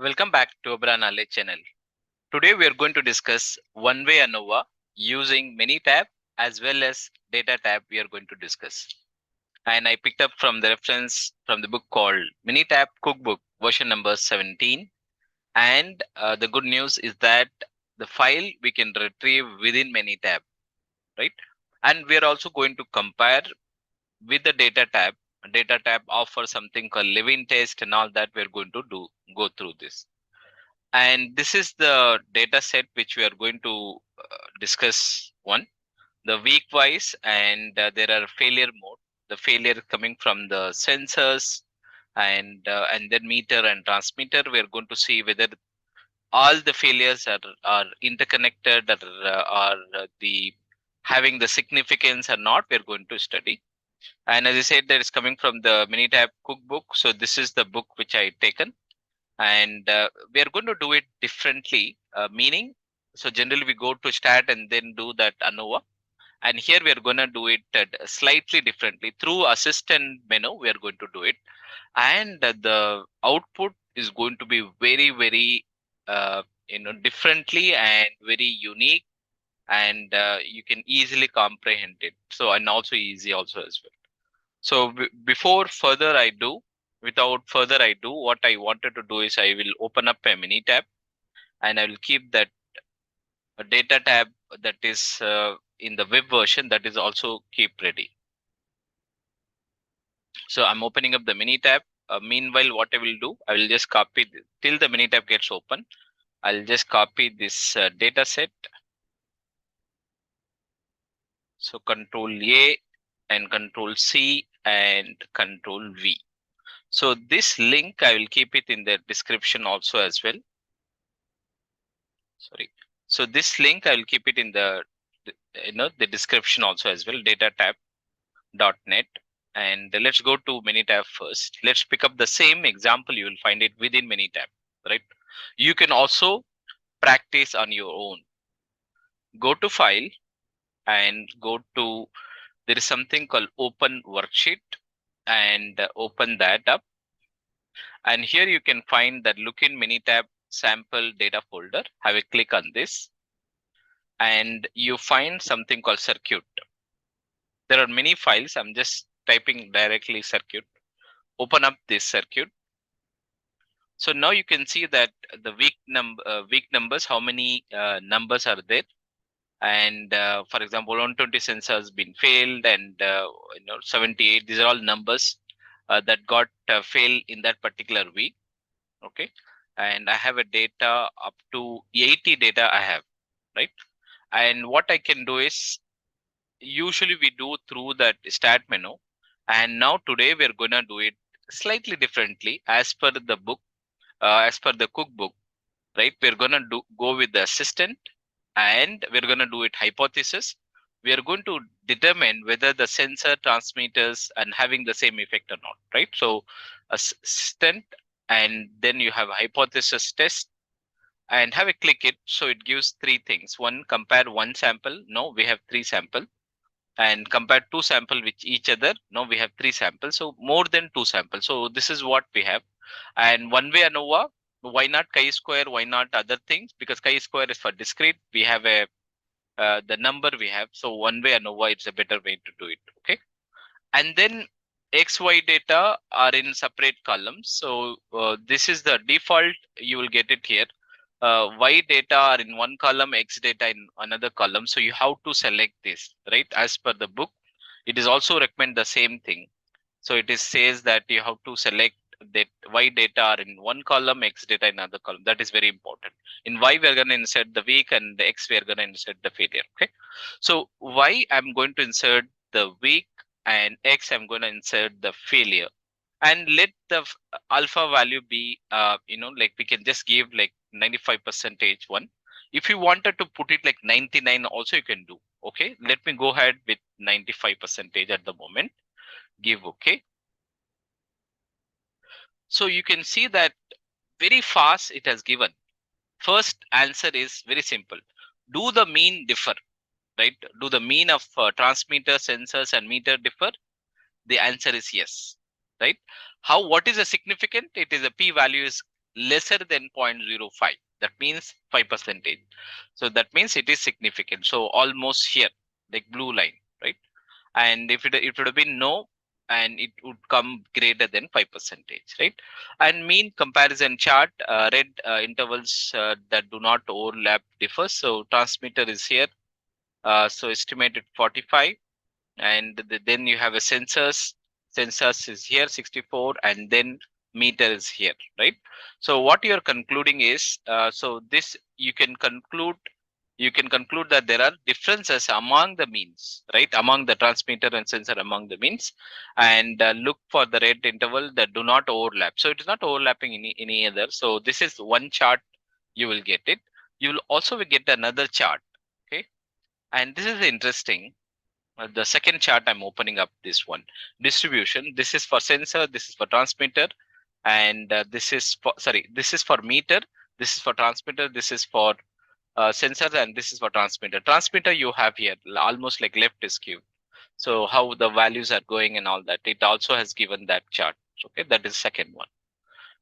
Welcome back to Abra Knowledge channel. Today we are going to discuss one-way ANOVA using Minitab as well as data tab we are going to discuss. And I picked up from the reference from the book called Minitab Cookbook version number 17. And the good news is that the file we can retrieve within Minitab, right? And we are also going to compare with the data tab. Data tab offers something called living test and all that we're going to go through this. And this is the data set which we are going to discuss one, the week wise, and there are failure mode, the failure coming from the sensors and then meter and transmitter. We are going to see whether all the failures are interconnected or the having the significance or not. We're going to study. And as I said, that is coming from the Minitab cookbook. So this is the book which I taken, and we are going to do it differently, meaning, so generally we go to start and then do that ANOVA, and here we are going to do it slightly differently through assistant menu. We are going to do it, and the output is going to be very differently and very unique, and you can easily comprehend it, so and also easy also as well. So before further I do, without further ado, what I wanted to do is I will open up a Minitab and I will keep that data tab that is in the web version, that is also keep ready. So I'm opening up the Minitab. Meanwhile, what I will do, I will just copy till the Minitab gets open. I'll just copy this data set. So Control A and Control C and Control V. So this link, I will keep it in the description also as well. Sorry. So this link, I will keep it in the description also as well, datatab.net. And let's go to Minitab first. Let's pick up the same example. You will find it within Minitab, right? You can also practice on your own. Go to File and go to, there is something called Open Worksheet, and open that up. And here you can find that look in Minitab sample data folder. Have a click on this, and you find something called circuit. There are many files. I'm just typing directly circuit. Open up this circuit. So now you can see that the week numbers, how many numbers are there. And for example, 120 sensors been failed, and 78. These are all numbers that got failed in that particular week. Okay, and I have a data up to 80 data I have, right? And what I can do is, usually we do through that start menu, and now today we're gonna do it slightly differently as per the book, as per the cookbook, right? We're gonna go with the assistant, and we're gonna do it hypothesis. We are going to determine whether the sensor transmitters and having the same effect or not, right? So assistant, and then you have hypothesis test, and have a click it. So it gives three things. One, compare one sample. No, we have three sample. And compare two sample with each other. No, we have three samples. So more than two samples. So this is what we have. And one way ANOVA, why not chi-square? Why not other things? Because chi-square is for discrete. We have a the number we have. So one way ANOVA, it's a better way to do it. Okay. And then XY data are in separate columns. So this is the default. You will get it here. Y data are in one column, X data in another column. So you have to select this, right? As per the book, it is also recommend the same thing. So it is says that you have to select that Y data are in one column, X data in another column. That is very important. In Y, we are going to insert the week, and the X, we are going to insert the failure. Okay. So Y, I'm going to insert the week, and X, I'm going to insert the failure. And let the alpha value be, like we can just give like 95% one. If you wanted to put it like 99 also, you can do. Okay. Let me go ahead with 95% at the moment. Give okay. So you can see that very fast it has given. First answer is very simple. Do the mean differ, right? Do the mean of transmitter, sensors and meter differ? The answer is yes, right? How, what is the significant? It is a p value is lesser than 0.05. That means 5%. So that means it is significant. So almost here, like blue line, right? And if it would have been no, and it would come greater than 5%, right? And mean comparison chart, red intervals that do not overlap differ. So transmitter is here, so estimated 45, and then you have a sensors is here 64, and then meter is here, right? So what you're concluding is, so this you can conclude that there are differences among the means, right, among the transmitter and sensor among the means, and look for the red interval that do not overlap. So it is not overlapping any other. So this is one chart, you will get it. You will also get another chart, okay? And this is interesting. The second chart, I'm opening up this one. Distribution. This is for sensor, this is for transmitter, and this is for, sorry, this is for meter, this is for transmitter, this is for sensor, and this is for transmitter. Transmitter you have here almost like left is skewed. So how the values are going and all that, it also has given that chart. Okay, that is second one.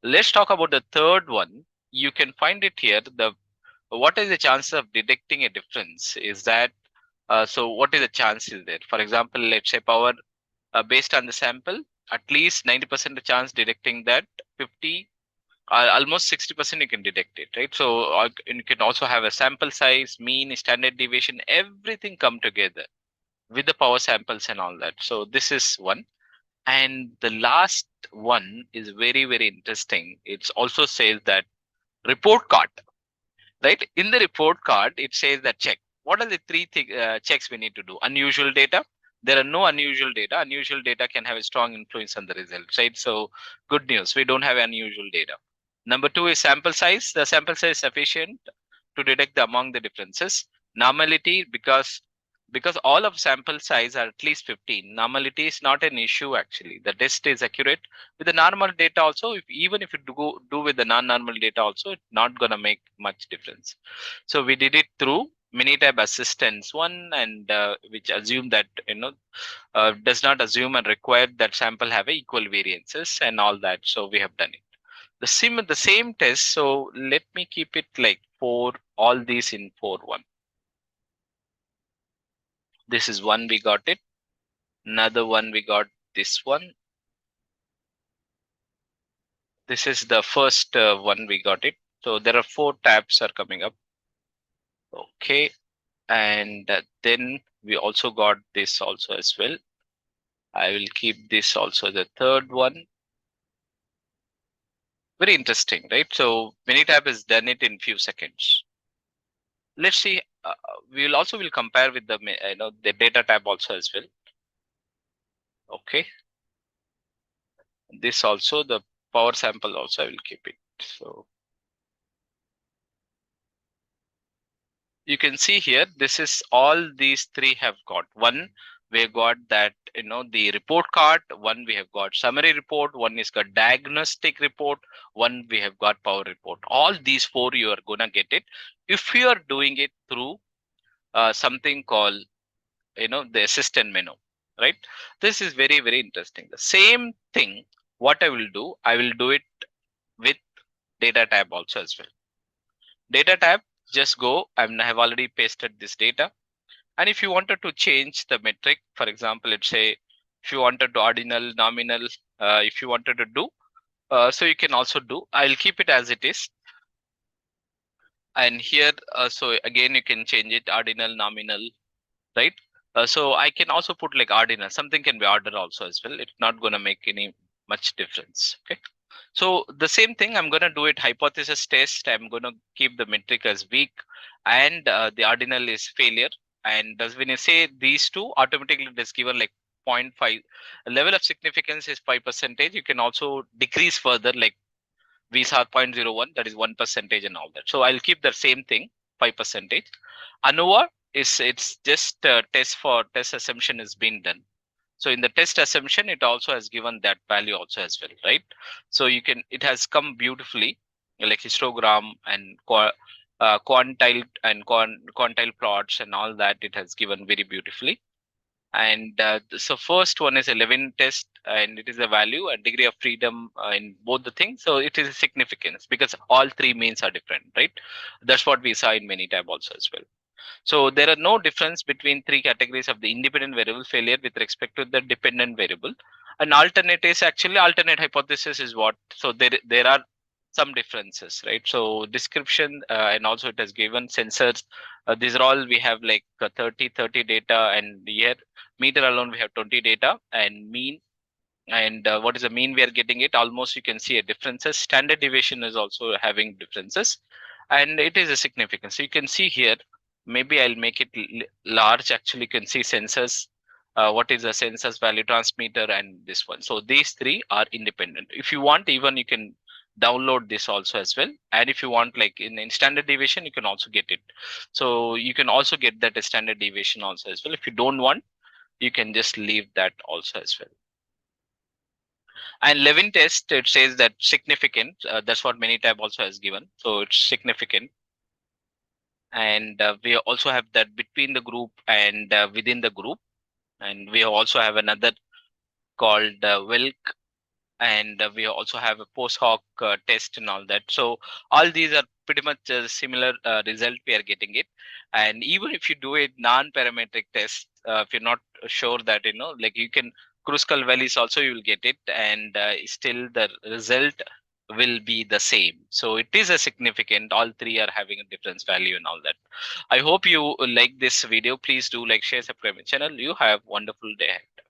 Let's talk about the third one. You can find it here. The what is the chance of detecting a difference is that, so what is the chance is there? For example, let's say power, based on the sample, at least 90% chance detecting that, 50, almost 60% you can detect it, right? So you can also have a sample size, mean, standard deviation, everything come together with the power samples and all that. So this is one. And the last one is very, very interesting. It also says that report card, right? In the report card, it says that check. What are the three checks we need to do? Unusual data. There are no unusual data. Unusual data can have a strong influence on the results, right? So good news, we don't have unusual data. Number two is sample size. The sample size is sufficient to detect the among the differences. Normality, because all of sample size are at least 15. Normality is not an issue actually. The test is accurate. With the normal data also, even if you do with the non-normal data also, it's not gonna make much difference. So we did it through Minitab assistance one, and which assume that does not assume and require that sample have a equal variances and all that. So we have done it. The same test. So let me keep it like for all these in 4.1. This is one, we got it. Another one, we got this one. This is the first one, we got it. So there are 4 tabs are coming up. Okay, and then we also got this also as well. I will keep this also the third one. Very interesting, right? So Minitab has done it in few seconds. Let's see. We will also compare with the the data tab also as well. Okay. This also, the power sample also, I will keep it. So you can see here, this is all these 3 have got. One, we have got that the report card. One, we have got summary report. One is got diagnostic report. One, we have got power report. All these 4 you are gonna get it if you are doing it through something called the assistant menu, right? This is very, very interesting. The same thing, what I will do it with data tab also as well. Data tab, just go. I have already pasted this data. And if you wanted to change the metric, for example, let's say if you wanted to ordinal, nominal, if you wanted to do, so you can also do. I'll keep it as it is. And here, so again, you can change it ordinal, nominal, right? So I can also put like ordinal. Something can be order also as well. It's not going to make any much difference. Okay. So the same thing, I'm going to do it hypothesis test. I'm going to keep the metric as weak, and the ordinal is failure. And when you say these two, automatically it is given like 0.5. Level of significance is 5%. You can also decrease further, like we saw 0.01, that is 1% and all that. So I'll keep the same thing, 5%. ANOVA is, it's just test assumption is being done. So in the test assumption, it also has given that value also as well, right? So you can, it has come beautifully, like histogram and quantile and quantile plots and all that. It has given very beautifully. And so first one is a Levin test, and it is a value and degree of freedom in both the things. So it is a significance because all three means are different, right? That's what we saw in Minitab also as well. So there are no difference between three categories of the independent variable failure with respect to the dependent variable. An alternate is actually alternate hypothesis is what. So there are some differences, right? So description and also it has given sensors. These are all we have like 30 data, and here meter alone we have 20 data and mean. And what is the mean we are getting it? Almost you can see a differences. Standard deviation is also having differences, and it is a significance. So you can see here. Maybe I'll make it large. Actually, you can see sensors. What is the census value transmitter and this one. So these three are independent. If you want, even you can download this also as well. And if you want, like in standard deviation, you can also get it. So you can also get that standard deviation also as well. If you don't want, you can just leave that also as well. And Levin test, it says that significant. That's what Minitab also has given. So it's significant. And we also have that between the group and within the group. And we also have another called Wilk, and we also have a post hoc test and all that. So all these are pretty much similar result we are getting it. And even if you do a non-parametric test, if you're not sure that like you can Kruskal values also you will get it, and still the result will be the same. So it is a significant. All three are having a difference value and all that. I hope you like this video. Please do like, share, subscribe my channel. You have wonderful day ahead.